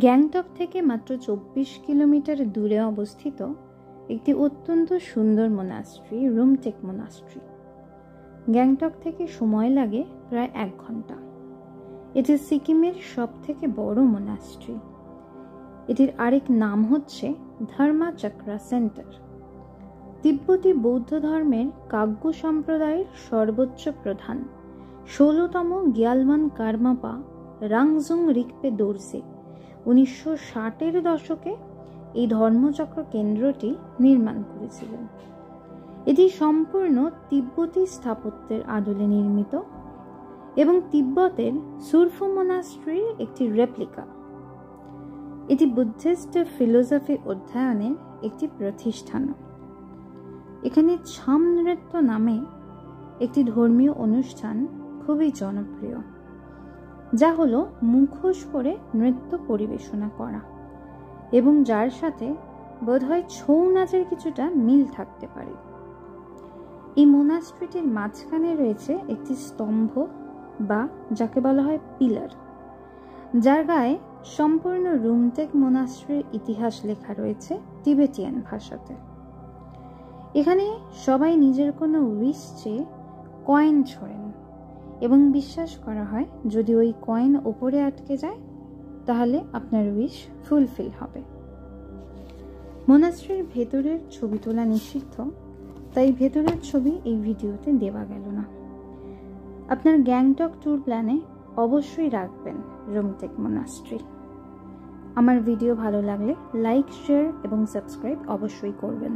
গ্যাংটক থেকে মাত্র 24 কিলোমিটার দূরে অবস্থিত একটি অত্যন্ত সুন্দর মোনাস্ট্রি রুমটেক মোনাস্ট্রি। গ্যাংটক থেকে সময় লাগে প্রায় 1 ঘন্টা। এটি সিকিমের সবথেকে বড় মোনাস্ট্রি। এটির আরেক নাম হচ্ছে ধর্মচক্র সেন্টার। তিব্বতী বৌদ্ধ ধর্মের কাগ্য সম্প্রদায়ের সর্বোচ্চ প্রধান 16তম গ্যালওয়ান কার্মাপা রাংজুং রিগপে দোরসে 1960-এর দশকে এই ধর্মচক্র কেন্দ্রটি নির্মাণ করেছিলেন। এটি সম্পূর্ণ তিব্বতী স্থাপত্যের আদলে নির্মিত এবং তিব্বতের সুরফু মোনাস্ট্রির একটি রেপ্লিকা। এটি বুদ্ধিস্ট ফিলোসফি অধ্যয়নের একটি প্রতিষ্ঠানও। এখানে ছাম নৃত্য নামে একটি ধর্মীয় অনুষ্ঠান খুবই জনপ্রিয়, যা হলো মুখোশ পরে নৃত্য পরিবেশনা করা এবং যার সাথে বোধহয় ছৌ নাচের কিছুটা মিল থাকতে পারে। এই মোনাস্ট্রিটির মাঝখানে রয়েছে একটি স্তম্ভ বা যাকে বলা হয় পিলার, যার গায়ে সম্পূর্ণ রুমটেক মোনাস্ট্রির ইতিহাস লেখা রয়েছে টিবেটিয়ান ভাষাতে। এখানে সবাই নিজের কোনো উইশ চেয়ে কয়েন ছোড়েন এবং বিশ্বাস করা হয় যদি ওই কয়েন ওপরে আটকে যায় তাহলে আপনার উইশ ফুলফিল হবে। মোনাস্ট্রির ভেতরের ছবি তোলা নিষিদ্ধ, তাই ভেতরের ছবি এই ভিডিওতে দেওয়া গেল না। আপনার গ্যাংটক ট্যুর প্ল্যানে অবশ্যই রাখবেন রুমটেক মোনাস্ট্রি। আমার ভিডিও ভালো লাগলে লাইক, শেয়ার এবং সাবস্ক্রাইব অবশ্যই করবেন।